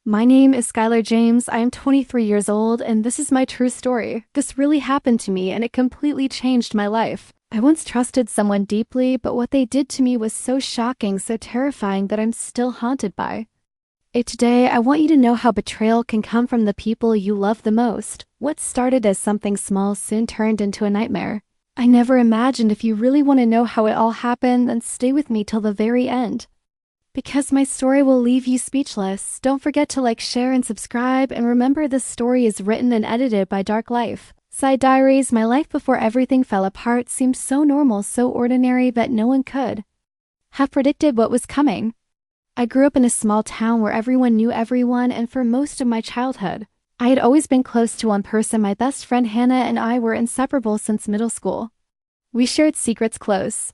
My name is Skylar James. I am 23 years old, and this is my true story. This really happened to me, and it completely changed my life. I once trusted someone deeply, but what they did to me was so shocking, so terrifying that I'm still haunted by it today. I want you to know how betrayal can come from the people you love the most. What started as something small soon turned into a nightmare. I never imagined. If you really want to know how it all happened, then stay with me till the very end, because my story will leave you speechless. Don't forget to like, share, and subscribe, and remember this story is written and edited by Dark Life Side Diaries. My life before everything fell apart seemed so normal, so ordinary that no one could have predicted what was coming. I grew up in a small town where everyone knew everyone, and for most of my childhood, I had always been close to one person. My best friend Hannah and I were inseparable since middle school. We shared secrets, close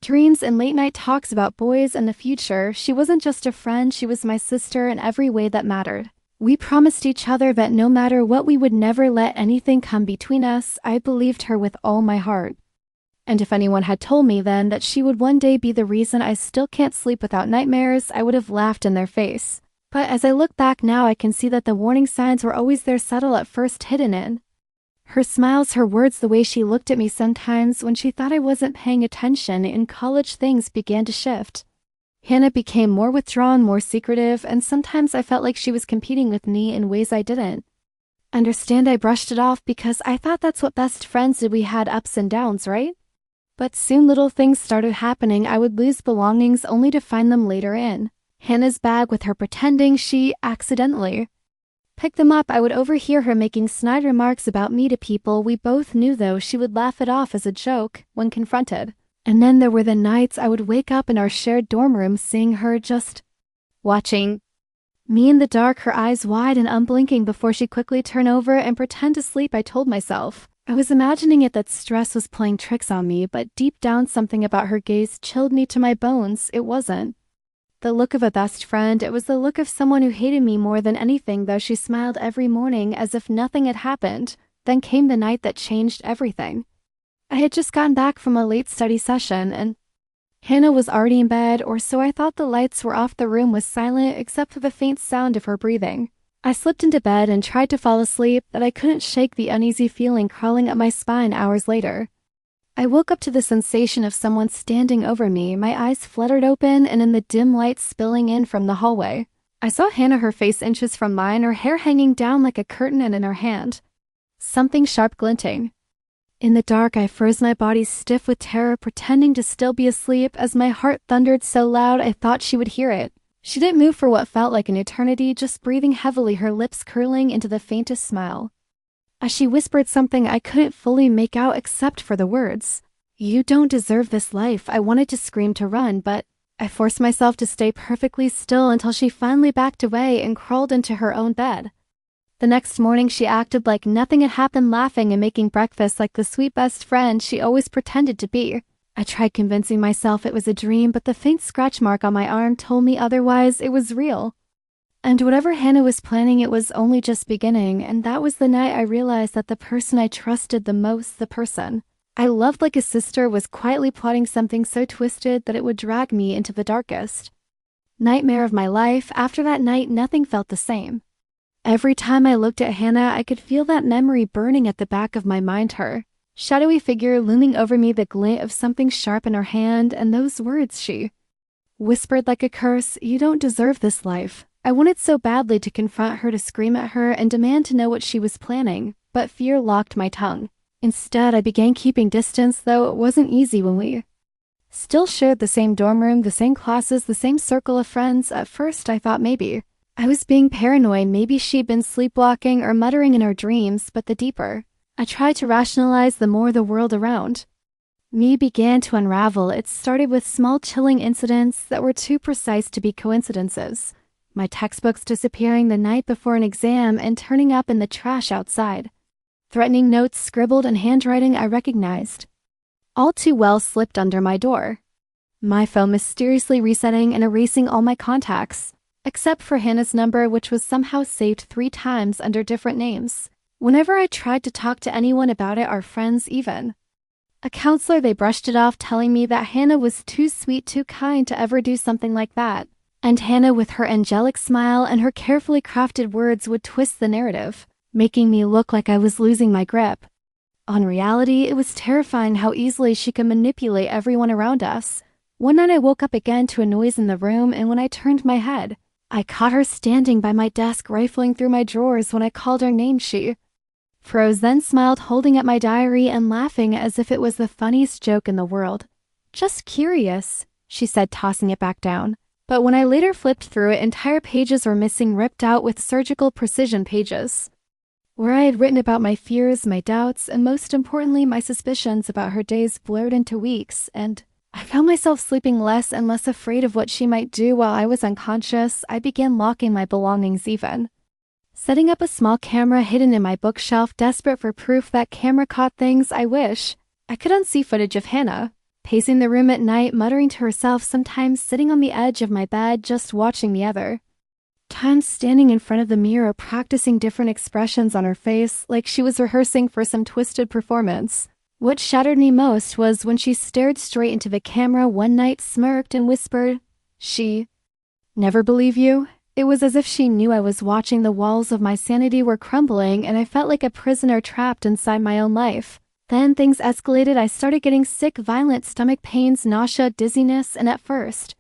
dreams, and late-night talks about boys and the future. She wasn't just a friend, she was my sister in every way that mattered. We promised each other that no matter what, we would never let anything come between us. I believed her with all my heart. And if anyone had told me then that she would one day be the reason I still can't sleep without nightmares, I would have laughed in their face. But as I look back now, I can see that the warning signs were always there, subtle at first, hidden in her smiles, her words, the way she looked at me sometimes when she thought I wasn't paying attention. In college, things began to shift. Hannah became more withdrawn, more secretive, and sometimes I felt like she was competing with me in ways I didn't understand. I brushed it off because I thought that's what best friends did. We had ups and downs, right? But soon little things started happening. I would lose belongings only to find them later in Hannah's bag with her, pretending she accidentally picked them up. I would overhear her making snide remarks about me to people we both knew, though she would laugh it off as a joke when confronted. And then there were the nights I would wake up in our shared dorm room seeing her just watching me in the dark, her eyes wide and unblinking before she quickly turn over and pretend to sleep. I told myself I was imagining it, that stress was playing tricks on me, but deep down something about her gaze chilled me to my bones. It wasn't the look of a best friend, it was the look of someone who hated me more than anything, though she smiled every morning as if nothing had happened. Then came the night that changed everything. I had just gotten back from a late study session, and Hannah was already in bed, or so I thought. The lights were off, the room was silent except for the faint sound of her breathing. I slipped into bed and tried to fall asleep, but I couldn't shake the uneasy feeling crawling up my spine. Hours later, I woke up to the sensation of someone standing over me. My eyes fluttered open, and in the dim light spilling in from the hallway, I saw Hannah, her face inches from mine, her hair hanging down like a curtain, and in her hand something sharp glinting. In the dark, I froze, my body stiff with terror, pretending to still be asleep as my heart thundered so loud I thought she would hear it. She didn't move for what felt like an eternity, just breathing heavily, her lips curling into the faintest smile as she whispered something I couldn't fully make out except for the words, "You don't deserve this life." I wanted to scream, to run, but I forced myself to stay perfectly still until she finally backed away and crawled into her own bed. The next morning, she acted like nothing had happened, laughing and making breakfast like the sweet best friend she always pretended to be. I tried convincing myself it was a dream, but the faint scratch mark on my arm told me otherwise. It was real. And whatever Hannah was planning, it was only just beginning. And that was the night I realized that the person I trusted the most, the person I loved like a sister, was quietly plotting something so twisted that it would drag me into the darkest nightmare of my life. After that night, nothing felt the same. Every time I looked at Hannah, I could feel that memory burning at the back of my mind, her shadowy figure looming over me, the glint of something sharp in her hand, and those words she whispered like a curse, "You don't deserve this life." I wanted so badly to confront her, to scream at her and demand to know what she was planning, but fear locked my tongue. Instead, I began keeping distance, though it wasn't easy when we still shared the same dorm room, the same classes, the same circle of friends. At first, I thought maybe I was being paranoid, maybe she'd been sleepwalking or muttering in her dreams, but the deeper I tried to rationalize, the more the world around me began to unravel. It started with small, chilling incidents that were too precise to be coincidences. My textbooks disappearing the night before an exam and turning up in the trash outside. Threatening notes scribbled in handwriting I recognized all too well slipped under my door. My phone mysteriously resetting and erasing all my contacts, except for Hannah's number, which was somehow saved 3 times under different names. Whenever I tried to talk to anyone about it, our friends, even a counselor, they brushed it off, telling me that Hannah was too sweet, too kind to ever do something like that. And Hannah, with her angelic smile and her carefully crafted words, would twist the narrative, making me look like I was losing my grip. In reality, it was terrifying how easily she could manipulate everyone around us. One night I woke up again to a noise in the room, and when I turned my head, I caught her standing by my desk rifling through my drawers. When I called her name, she froze, then smiled, holding up my diary and laughing as if it was the funniest joke in the world. "Just curious," she said, tossing it back down. But when I later flipped through it, entire pages were missing, ripped out with surgical precision, pages where I had written about my fears, my doubts, and most importantly, my suspicions about her days blurred into weeks, and I found myself sleeping less and less afraid of what she might do while I was unconscious. I began locking my belongings, even setting up a small camera hidden in my bookshelf, desperate for proof that camera caught things. I wish I could unsee footage of Hannah pacing the room at night, muttering to herself, sometimes sitting on the edge of my bed just watching me, other times standing in front of the mirror practicing different expressions on her face like she was rehearsing for some twisted performance. What shattered me most was when she stared straight into the camera one night, smirked, and whispered, "She never believe you." It was as if she knew I was watching. The walls of my sanity were crumbling, and I felt like a prisoner trapped inside my own life. Then things escalated. I started getting sick, violent stomach pains, nausea, dizziness, and at first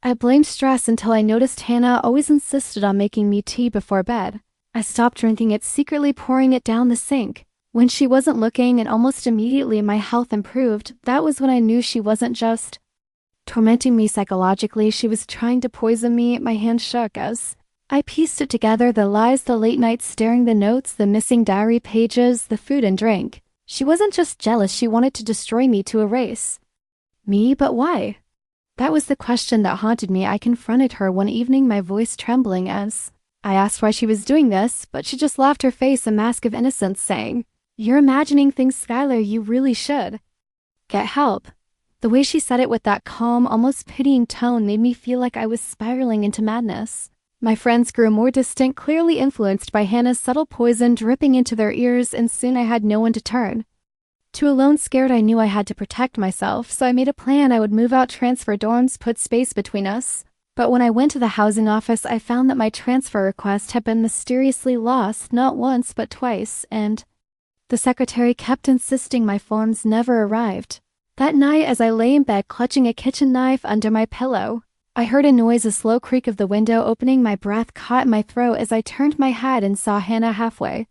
I blamed stress until I noticed Hannah always insisted on making me tea before bed. I stopped drinking it, secretly pouring it down the sink when she wasn't looking, and almost immediately my health improved. That was when I knew she wasn't just tormenting me psychologically, she was trying to poison me. My hand shook as I pieced it together, the lies, the late nights staring, the notes, the missing diary pages, the food and drink. She wasn't just jealous, she wanted to destroy me, to erase me, but why? That was the question that haunted me. I confronted her one evening, my voice trembling as I asked why she was doing this, but she just laughed, her face a mask of innocence, saying, "You're imagining things, Skylar, you really should get help." The way she said it with that calm, almost pitying tone made me feel like I was spiraling into madness. My friends grew more distant, clearly influenced by Hannah's subtle poison dripping into their ears, and soon I had no one to turn to. Alone, scared, I knew I had to protect myself, so I made a plan. I would move out, transfer dorms, put space between us. But when I went to the housing office, I found that my transfer request had been mysteriously lost, not once but twice, and the secretary kept insisting my forms never arrived. That night, as I lay in bed clutching a kitchen knife under my pillow, I heard a noise, a slow creak of the window opening. My breath caught in my throat as I turned my head and saw Hannah halfway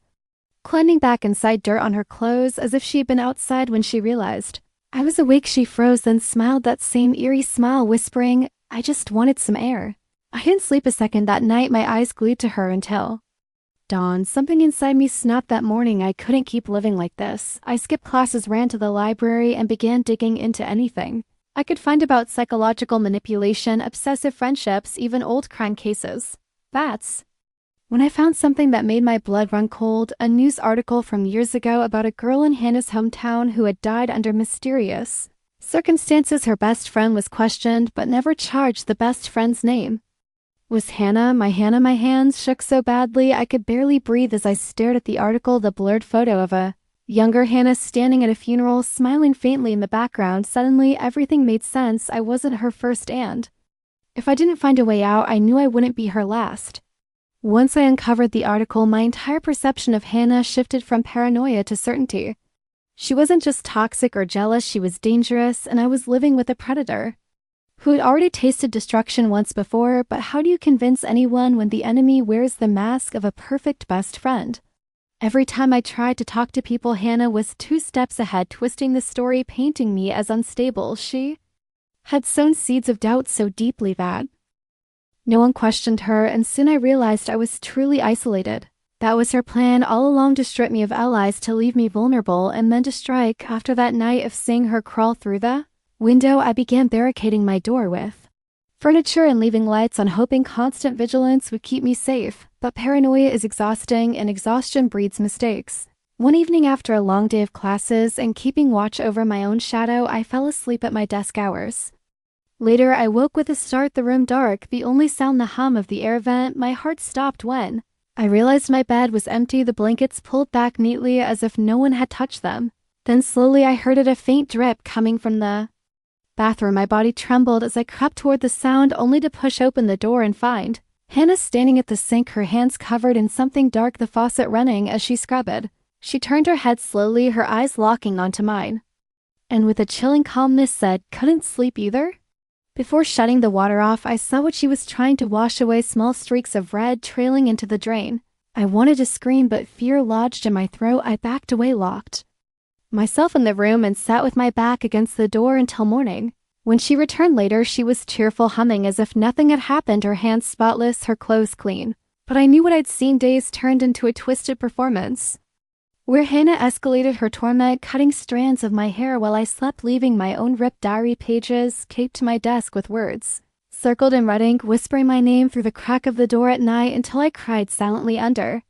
climbing back inside, dirt on her clothes, as if she had been outside. When she realized I was awake, she froze, then smiled, that same eerie smile, whispering, "I just wanted some air." I didn't sleep a second that night, my eyes glued to her until dawn. Something inside me snapped that morning. I couldn't keep living like this. I skipped classes, ran to the library, and began digging into anything I could find about psychological manipulation, obsessive friendships, even old crime cases. That's when I found something that made my blood run cold, a news article from years ago about a girl in Hannah's hometown who had died under mysterious circumstances. Her best friend was questioned but never charged. The best friend's name was Hannah. My hands shook so badly I could barely breathe as I stared at the article, the blurred photo of a younger Hannah standing at a funeral, smiling faintly in the background. Suddenly, everything made sense. I wasn't her first, and if I didn't find a way out, I knew I wouldn't be her last. Once I uncovered the article, my entire perception of Hannah shifted from paranoia to certainty. She wasn't just toxic or jealous, she was dangerous, and I was living with a predator who had already tasted destruction once before. But how do you convince anyone when the enemy wears the mask of a perfect best friend? Every time I tried to talk to people, Hannah was 2 steps ahead, twisting the story, painting me as unstable. She had sown seeds of doubt so deeply that no one questioned her, and soon I realized I was truly isolated. That was her plan all along, to strip me of allies, to leave me vulnerable, and then to strike. After that night of seeing her crawl through the window, I began barricading my door with furniture and leaving lights on, hoping constant vigilance would keep me safe. But paranoia is exhausting, and exhaustion breeds mistakes. One evening, after a long day of classes and keeping watch over my own shadow, I fell asleep at my desk hours later. I woke with a start, the room dark, the only sound the hum of the air vent. My heart stopped when I realized my bed was empty, the blankets pulled back neatly as if no one had touched them. Then slowly I heard it, a faint drip coming from the bathroom, my body trembled as I crept toward the sound, only to push open the door and find Hannah standing at the sink, her hands covered in something dark, the faucet running as she scrubbed. She turned her head slowly, her eyes locking onto mine, and with a chilling calmness said, "Couldn't sleep either?" Before shutting the water off, I saw what she was trying to wash away, small streaks of red trailing into the drain. I wanted to scream, but fear lodged in my throat. I backed away, locked myself in the room, and sat with my back against the door until morning. When she returned later, she was cheerful, humming as if nothing had happened, her hands spotless, her clothes clean. But I knew what I'd seen days turned into a twisted performance, where Hannah escalated her torment, cutting strands of my hair while I slept, leaving my own ripped diary pages taped to my desk with words circled in red ink, whispering my name through the crack of the door at night until I cried silently under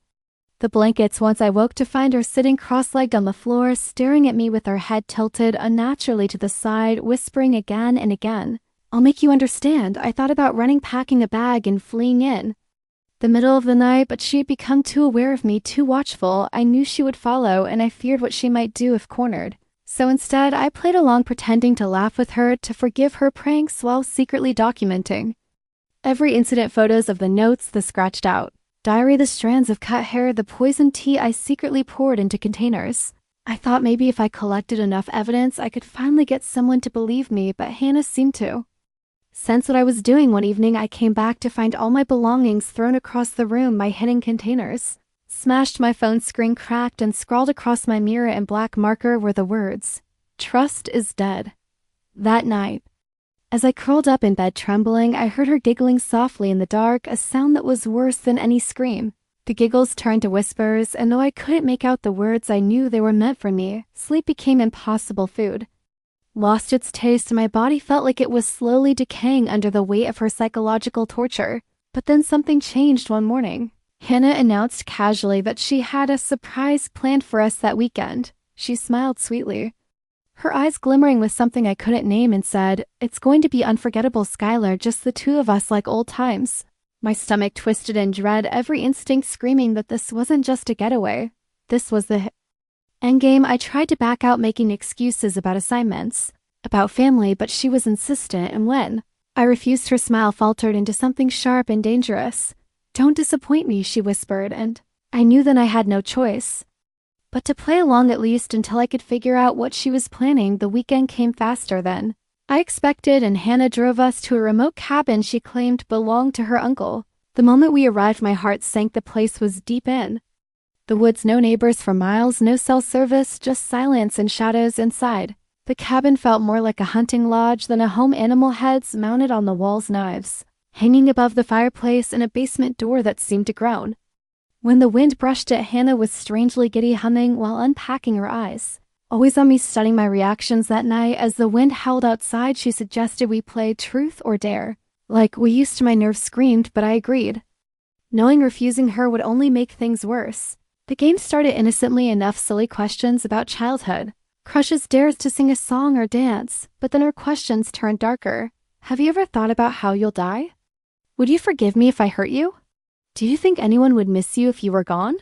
the blankets. Once I woke to find her sitting cross-legged on the floor, staring at me with her head tilted unnaturally to the side, whispering again and again, "I'll make you understand." I thought about running, packing a bag, and fleeing in the middle of the night, but she had become too aware of me, too watchful. I knew she would follow, and I feared what she might do if cornered. So instead, I played along, pretending to laugh with her, to forgive her pranks, while secretly documenting every incident: photos of the notes, the scratched out diary, the strands of cut hair, the poisoned tea I secretly poured into containers. I thought maybe if I collected enough evidence, I could finally get someone to believe me, but Hannah seemed to sense what I was doing. One evening, I came back to find all my belongings thrown across the room, my hidden containers smashed, my phone screen cracked, and scrawled across my mirror in black marker were the words, "Trust is dead." That night, as I curled up in bed trembling, I heard her giggling softly in the dark, a sound that was worse than any scream. The giggles turned to whispers, and though I couldn't make out the words, I knew they were meant for me. Sleep became impossible. Food lost its taste, and my body felt like it was slowly decaying under the weight of her psychological torture. But then something changed one morning. Hannah announced casually that she had a surprise planned for us that weekend. She smiled sweetly, her eyes glimmering with something I couldn't name, and said, "It's going to be unforgettable, Skylar, just the two of us like old times." My stomach twisted in dread, every instinct screaming that this wasn't just a getaway. This was the endgame. I tried to back out, making excuses about assignments, about family, but she was insistent, and when I refused, her smile faltered into something sharp and dangerous. "Don't disappoint me," she whispered, and I knew then I had no choice but to play along, at least until I could figure out what she was planning. The weekend came faster than I expected, and Hannah drove us to a remote cabin she claimed belonged to her uncle. The moment we arrived, my heart sank. The place was deep in the woods, no neighbors for miles, no cell service, just silence and shadows inside. The cabin felt more like a hunting lodge than a home, animal heads mounted on the walls, knives hanging above the fireplace, and a basement door that seemed to groan when the wind brushed it. Hannah was strangely giddy, humming while unpacking, her eyes always on me, studying my reactions. That night, as the wind howled outside, she suggested we play truth or dare. Like we used to. My nerves screamed, but I agreed, knowing refusing her would only make things worse. The game started innocently enough, silly questions about childhood, crushes, dares to sing a song or dance, but then her questions turned darker. "Have you ever thought about how you'll die? Would you forgive me if I hurt you? Do you think anyone would miss you if you were gone?"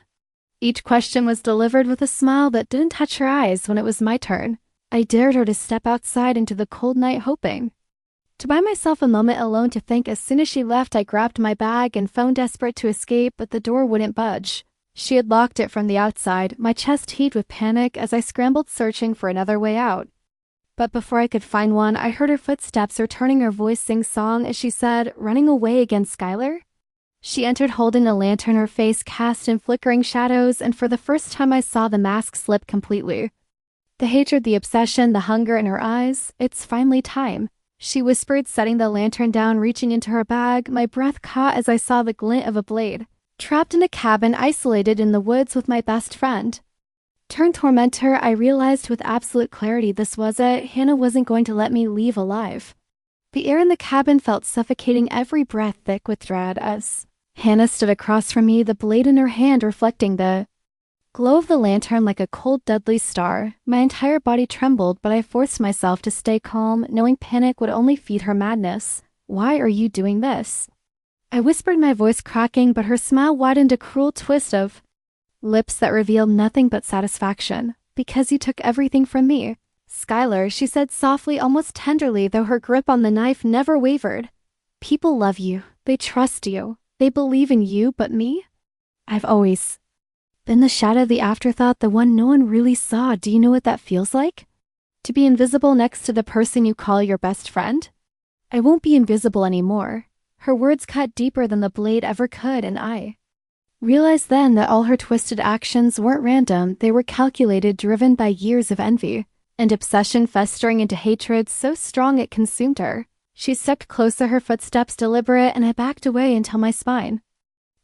Each question was delivered with a smile that didn't touch her eyes. When it was my turn, I dared her to step outside into the cold night, hoping to buy myself a moment alone to think. As soon as she left, I grabbed my bag and phoned, desperate to escape, but the door wouldn't budge. She had locked it from the outside. My chest heaved with panic as I scrambled, searching for another way out. But before I could find one, I heard her footsteps returning, her voice sing-song as she said, "Running away again, Skylar?" She entered holding a lantern, her face cast in flickering shadows, and for the first time I saw the mask slip completely. The hatred, the obsession, the hunger in her eyes. "It's finally time," she whispered, setting the lantern down, reaching into her bag. My breath caught as I saw the glint of a blade. Trapped in a cabin, isolated in the woods with my best friend turned tormentor, I realized with absolute clarity this was it. Hannah wasn't going to let me leave alive. The air in the cabin felt suffocating, every breath thick with dread, as Hannah stood across from me, the blade in her hand reflecting the glow of the lantern like a cold, deadly star. My entire body trembled, but I forced myself to stay calm, knowing panic would only feed her madness. "Why are you doing this?" I whispered, my voice cracking, but her smile widened, a cruel twist of lips that revealed nothing but satisfaction. "Because you took everything from me." Skylar, she said softly, almost tenderly, though her grip on the knife never wavered. People love you. They trust you. They believe in you, but me? I've always been the shadow, the afterthought, the one no one really saw. Do you know what that feels like? To be invisible next to the person you call your best friend? I won't be invisible anymore. Her words cut deeper than the blade ever could, and I realized then that all her twisted actions weren't random. They were calculated, driven by years of envy and obsession festering into hatred so strong it consumed her. She stepped closer, her footsteps deliberate, and I backed away until my spine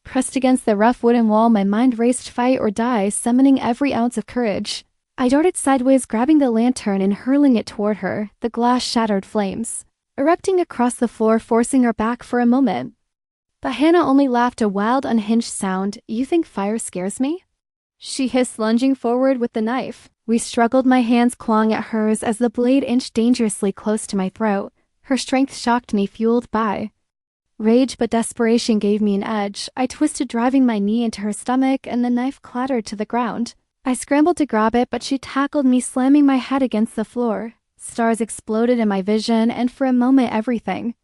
pressed against the rough wooden wall. My mind raced, fight or die, summoning every ounce of courage. I darted sideways, grabbing the lantern and hurling it toward her. The glass shattered, flames erupting across the floor, forcing her back for a moment. But Hannah only laughed, a wild, unhinged sound. You think fire scares me? She hissed, lunging forward with the knife. We struggled, my hands clawing at hers as the blade inched dangerously close to my throat. Her strength shocked me, fueled by rage, but desperation gave me an edge. I twisted, driving my knee into her stomach, and the knife clattered to the ground. I scrambled to grab it, but she tackled me, slamming my head against the floor. Stars exploded in my vision, and for a moment everything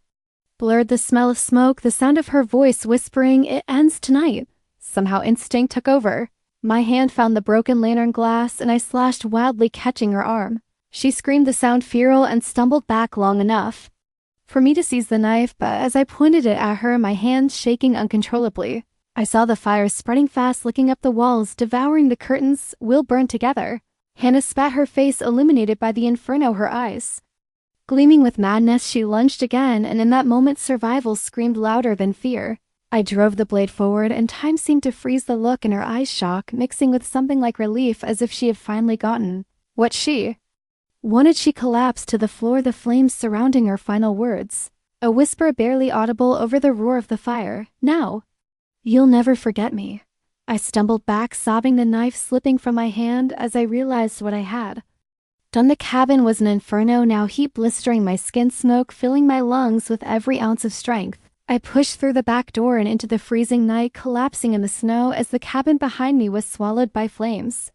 blurred. The smell of smoke, the sound of her voice whispering, "It ends tonight." Somehow instinct took over. My hand found the broken lantern glass, and I slashed wildly, catching her arm. She screamed, the sound feral, and stumbled back long enough for me to seize the knife, but as I pointed it at her, my hands shaking uncontrollably, I saw the fire spreading fast, licking up the walls, devouring the curtains. We'll burn together. Hannah spat, her face illuminated by the inferno, her eyes gleaming with madness. She lunged again, and in that moment survival screamed louder than fear. I drove the blade forward, and time seemed to freeze. The look in her eyes, shock mixing with something like relief, as if she had finally gotten what she wanted. She collapsed to the floor, the flames surrounding her. Final words, a whisper barely audible over the roar of the fire. Now, you'll never forget me. I stumbled back, sobbing, the knife slipping from my hand as I realized what I had done. The cabin was an inferno now, heat blistering my skin, smoke filling my lungs with every ounce of strength. I pushed through the back door and into the freezing night, collapsing in the snow as the cabin behind me was swallowed by flames.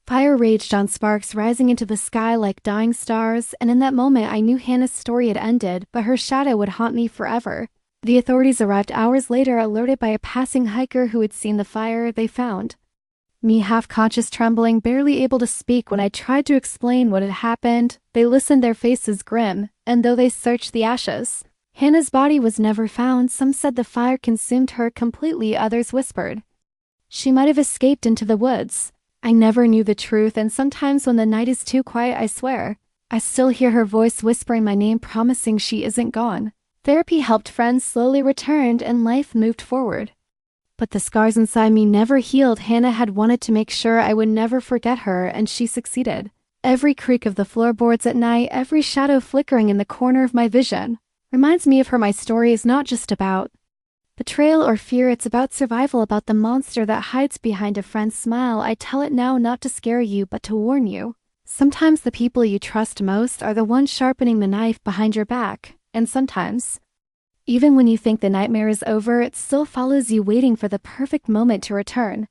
Fire raged on, sparks rising into the sky like dying stars, and in that moment I knew Hannah's story had ended, but her shadow would haunt me forever. The authorities arrived hours later, alerted by a passing hiker who had seen the fire. They found me half-conscious, trembling, barely able to speak. When I tried to explain what had happened, they listened, their faces grim, and though they searched the ashes, Hannah's body was never found. Some said the fire consumed her completely, others whispered she might have escaped into the woods. I never knew the truth, and sometimes when the night is too quiet, I swear, I still hear her voice whispering my name, promising she isn't gone. Therapy helped, friends slowly returned, and life moved forward. But the scars inside me never healed. Hannah had wanted to make sure I would never forget her, and she succeeded. Every creak of the floorboards at night, every shadow flickering in the corner of my vision, reminds me of her. My story is not just about betrayal or fear, it's about survival, about the monster that hides behind a friend's smile. I tell it now not to scare you, but to warn you. Sometimes the people you trust most are the ones sharpening the knife behind your back, and sometimes, even when you think the nightmare is over, it still follows you, waiting for the perfect moment to return.